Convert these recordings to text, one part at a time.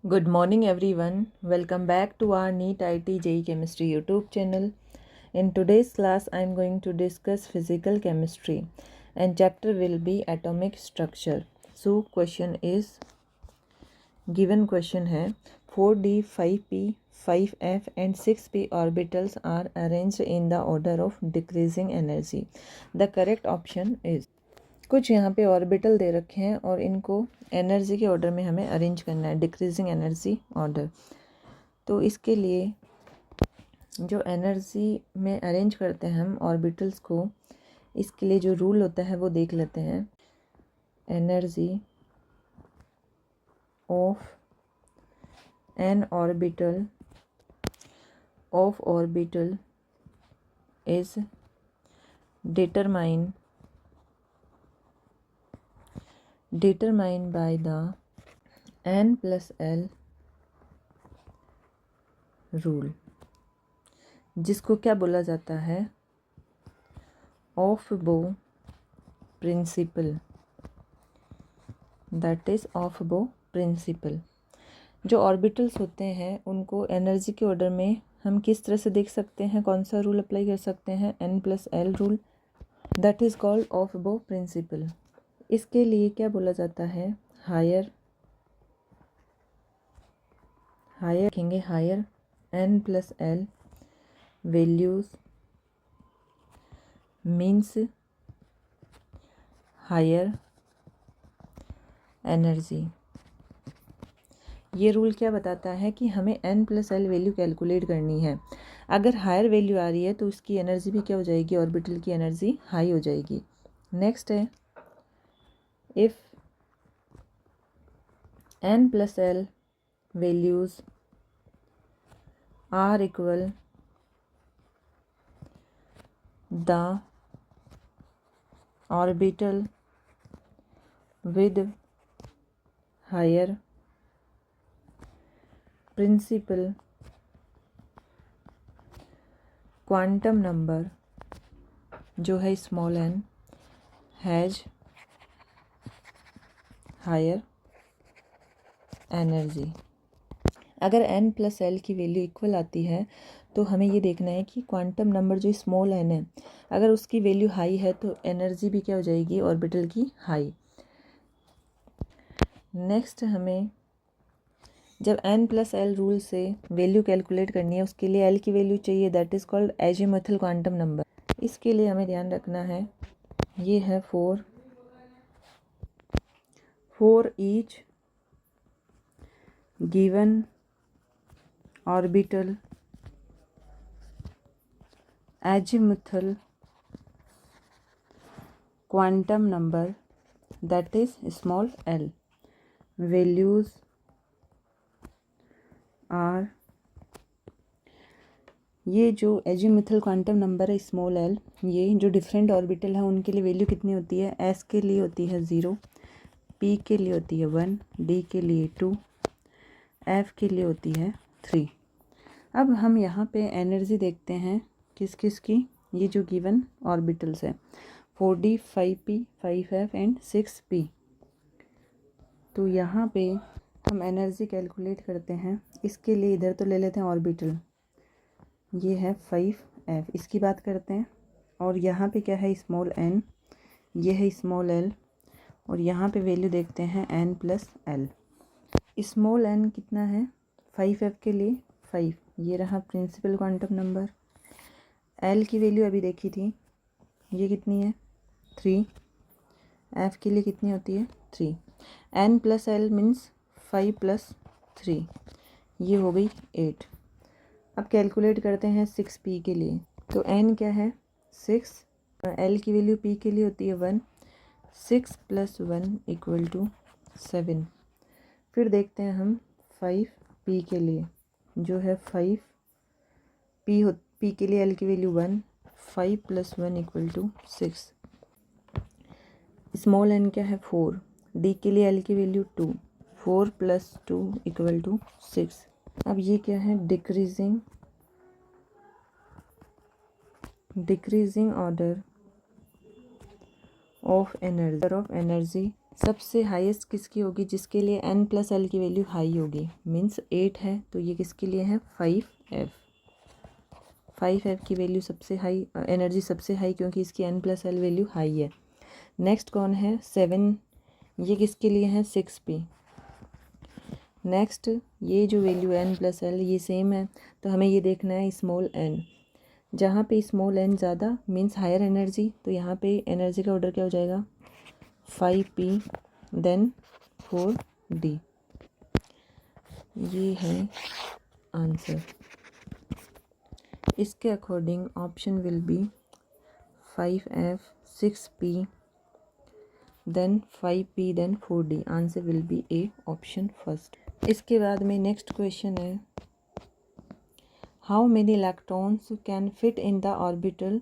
Good morning everyone. Welcome back to our NEET IT JEE Chemistry YouTube channel. In today's class I am going to discuss physical chemistry and chapter will be atomic structure. So question is given question है 4d 5p 5f and 6p orbitals are arranged in the order of decreasing energy. The correct option is कुछ यहाँ पे orbital दे रखे हैं और इनको energy के order में हमें अरेंज करना है, डिक्रीजिंग एनर्जी ऑर्डर। तो इसके लिए जो एनर्जी में अरेंज करते हैं हम ऑर्बिटल्स को, इसके लिए जो रूल होता है वो देख लेते हैं। Energy of N orbital is determined by the n plus l rule, जिसको क्या बोला जाता है, ऑफ बो प्रिंसिपल। दैट इज ऑफ बो प्रिंसिपल। जो ऑर्बिटल्स होते हैं उनको एनर्जी के ऑर्डर में हम किस तरह से देख सकते हैं, कौन सा रूल अप्लाई कर सकते हैं, n plus L rule. That is called aufbau principle. इसके लिए क्या बोला जाता है, हायर रखेंगे, higher n plus L values means higher energy. ये रूल क्या बताता है कि हमें n plus L value calculate करनी है। अगर हायर वैल्यू आ रही है तो उसकी एनर्जी भी क्या हो जाएगी, ऑर्बिटल की एनर्जी हाई हो जाएगी। नेक्स्ट है, if n plus l values are equal, the orbital with higher principal quantum number जो है small n has higher energy. अगर n प्लस एल की वैल्यू इक्वल आती है तो हमें ये देखना है कि क्वांटम नंबर जो स्मॉल n है, अगर उसकी वैल्यू हाई है तो एनर्जी भी क्या हो जाएगी, ऑर्बिटल की हाई। नेक्स्ट हमें जब n प्लस एल रूल से वैल्यू कैलकुलेट करनी है, उसके लिए l की वैल्यू चाहिए, that is called azimuthal quantum number. इसके लिए हमें ध्यान रखना है, ये है 4 each given orbital azimuthal quantum number, that is small l, values are, ये जो एजीमुथल क्वांटम नंबर है स्मॉल एल, ये जो डिफरेंट ऑर्बिटल है उनके लिए वैल्यू कितनी होती है, एस के लिए होती है 0, पी के लिए होती है 1, डी के लिए 2, एफ के लिए होती है 3। अब हम यहाँ पे एनर्जी देखते हैं किस किस की, ये जो गिवन ऑर्बिटल्स है 4d 5p 5f and 6p। तो यहाँ पे हम एनर्जी कैलकुलेट करते हैं। इसके लिए इधर तो ले लेते हैं ऑर्बिटल, ये है 5f, इसकी बात करते हैं। और यहाँ पे क्या है, स्मॉल n, ये है स्मॉल l, और यहाँ पे वैल्यू देखते हैं n plus L. Small n कितना है, 5f के लिए 5, ये रहा प्रिंसिपल क्वांटम नंबर। l की वैल्यू अभी देखी थी, ये कितनी है 3, f के लिए कितनी होती है 3, n plus L means 5 plus 3, ये हो गई 8। अब कैलकुलेट करते हैं 6p के लिए, तो n क्या है 6, l की वैल्यू p के लिए होती है 1, 6 प्लस 1 इक्वल टू 7। फिर देखते हैं हम 5p के लिए, जो है 5p के लिए l की value 1, 5 plus 1 equal to 6। Small n क्या है 4, d के लिए l की वैल्यू 2, 4 प्लस 2 इक्वल टू 6। अब ये क्या है, डिक्रीजिंग ऑर्डर ऑफ एनर्जी सबसे हाईएस्ट किसकी होगी, जिसके लिए n प्लस एल की वैल्यू हाई होगी, मीन्स 8 है, तो ये किसके लिए है 5f। 5f की वैल्यू सबसे हाई, एनर्जी सबसे हाई क्योंकि इसकी n plus L value high है। नेक्स्ट कौन है 7, ये किसके लिए है 6p। नेक्स्ट ये जो वैल्यू n प्लस एल ये सेम है, तो हमें ये देखना है स्मॉल n, जहाँ पे स्मॉल n ज़्यादा मीन्स हायर एनर्जी, तो यहाँ पे एनर्जी का ऑर्डर क्या हो जाएगा 5p देन 4d। ये है आंसर। इसके according option will be 5f 6p then 5p then 4d। Answer will be A option first. इसके बाद में नेक्स्ट क्वेश्चन है how many electrons can fit in the orbital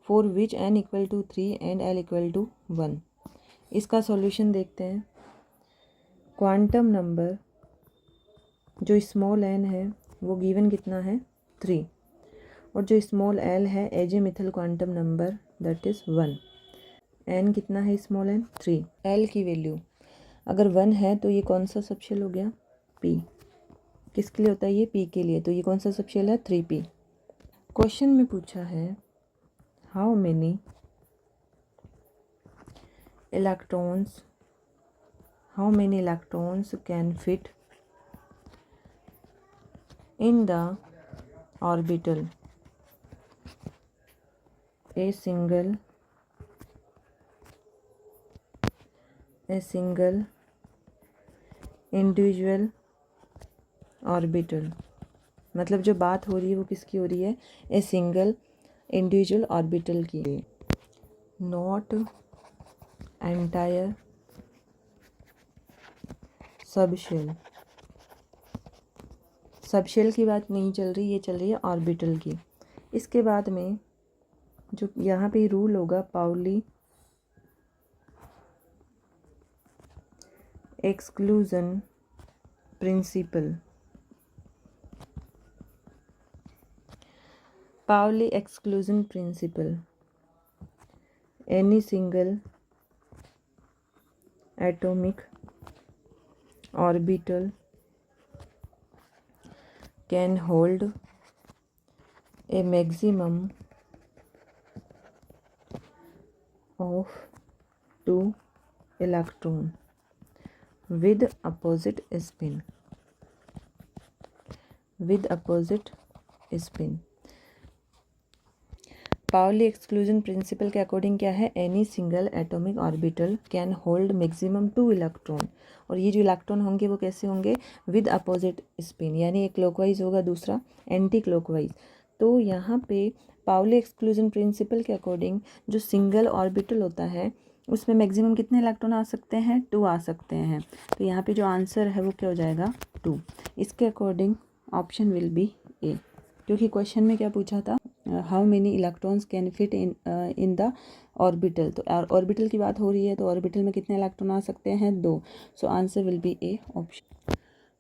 for which n equal to 3 and l equal to 1। इसका solution देखते हैं। Quantum number जो small n है वो गिवन कितना है 3, और जो स्मॉल l है azimuthal quantum number that is 1। n कितना है स्मॉल n 3, l की वैल्यू अगर 1 है तो ये कौन सा सबशेल हो गया p, किसके लिए होता है ये p के लिए, तो ये कौन सा सबशेल है 3p। क्वेश्चन में पूछा है how many electrons can fit in the orbital a single individual orbital. मतलब जो बात हो रही है वो किसकी हो रही है ए सिंगल इंडिविजुअल ऑर्बिटल की, नॉट एंटायर सबशेल की बात नहीं चल रही, ये चल रही है ऑर्बिटल की। इसके बाद में जो यहाँ पे रूल होगा Pauli exclusion principle. Pauli exclusion principle, any single atomic orbital can hold a maximum of 2 electrons with opposite spin। Pauli exclusion principle के अकॉर्डिंग क्या है any single atomic orbital can hold maximum 2 electron, और ये जो electron होंगे वो कैसे होंगे विद अपोजिट स्पिन, यानी एक क्लॉकवाइज होगा दूसरा एंटी क्लॉकवाइज। तो यहाँ पे पाउली एक्सक्लूजन प्रिंसिपल के अकॉर्डिंग जो सिंगल ऑर्बिटल होता है उसमें मैक्सिमम कितने इलेक्ट्रॉन आ सकते हैं 2 आ सकते हैं, तो यहाँ पे जो आंसर है वो क्या हो जाएगा 2। इसके अकॉर्डिंग ऑप्शन विल बी ए, क्योंकि क्वेश्चन में क्या पूछा था how many electrons can fit in the orbital, तो ऑर्बिटल की बात हो रही है तो ऑर्बिटल में कितने इलेक्ट्रॉन आ सकते हैं 2, so answer will be A option.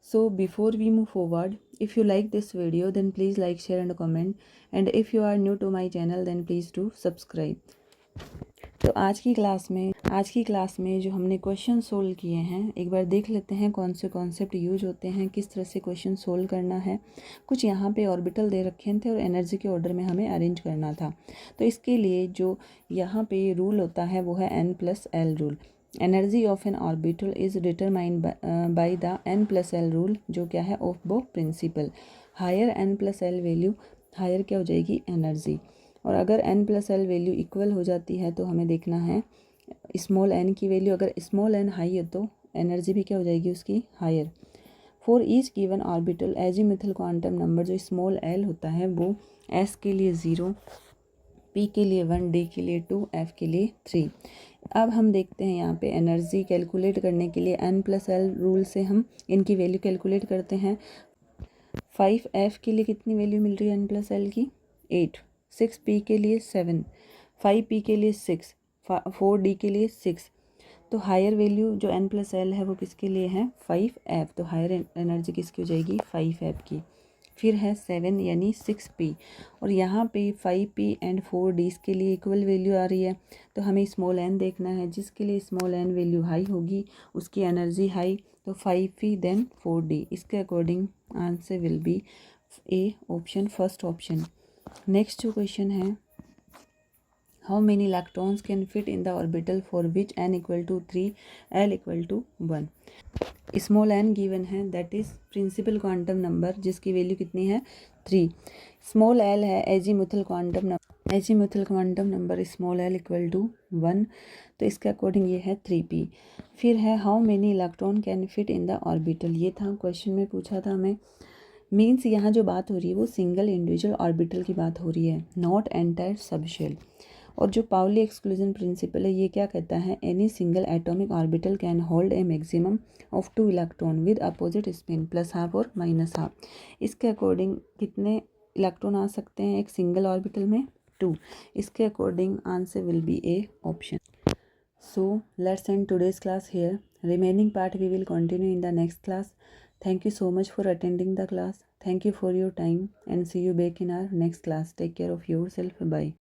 So before we move forward, if you like this video then please like share and comment, and if you are new to my channel then please do subscribe. तो आज की class में जो हमने question solve किए हैं एक बार देख लेते हैं कौन से कॉन्सेप्ट यूज होते हैं, किस तरह से क्वेश्चन सोल्व करना है। कुछ यहाँ पे ऑर्बिटल दे रखे थे और एनर्जी के ऑर्डर में हमें अरेंज करना था, तो इसके लिए जो यहाँ पे रूल होता है वो है n+l rule. Energy of N orbital is determined by the n+l rule, जो क्या है ऑफ बो principal. Higher n+l value higher क्या हो जाएगी एनर्जी, और अगर n+l वैल्यू इक्वल हो जाती है तो हमें देखना है स्मॉल n की वैल्यू, अगर स्मॉल n हाई है तो एनर्जी भी क्या हो जाएगी उसकी higher. For each given orbital azimuthal quantum number जो स्मॉल l होता है वो s के लिए 0, p के लिए 1, d के लिए 2, f के लिए 3। अब हम देखते हैं यहाँ पे एनर्जी कैलकुलेट करने के लिए n+l रूल से हम इनकी वैल्यू कैलकुलेट करते हैं। 5f के लिए कितनी वैल्यू मिल रही है n+l की 8, 6p के लिए 7, 5p के लिए 6, 4d के लिए 6। तो हायर वैल्यू जो n+l है वो किसके लिए है 5f, तो हायर एनर्जी किसकी हो जाएगी 5f की। फिर है 7 यानी 6p, और यहाँ पे 5p एंड 4d के लिए इक्वल वैल्यू आ रही है, तो हमें स्मॉल n देखना है, जिसके लिए स्मॉल n वैल्यू हाई होगी, उसकी एनर्जी हाई, तो 5p देन 4d। इसके according answer will be A option, first option. Next जो क्वेश्चन है, how many electrons can fit in the orbital for which n equal to 3 l equal to 1। Small n given है, that is principal quantum number, जिसकी value कितनी है 3। Small l है azimuthal quantum number small l equal to 1, तो इसके according ये है 3p। फिर है how many electron can fit in the orbital, ये था क्वेश्चन में पूछा था हमें। मीन्स यहाँ जो बात हो रही है वो सिंगल इंडिविजुअल ऑर्बिटल की बात हो रही है, नॉट एंटायर सबशेल। और जो पाउली एक्सक्लूजन प्रिंसिपल है ये क्या कहता है, any single atomic orbital can hold a maximum of 2 electron with opposite spin plus half और माइनस हाफ। इसके अकॉर्डिंग कितने इलेक्ट्रॉन आ सकते हैं एक सिंगल ऑर्बिटल में, 2। इसके according answer will be A option. So let's end today's class here, remaining part we will continue in the next class. Thank you so much for attending the class. Thank you for your time and see you back in our next class. Take care of yourself. Bye.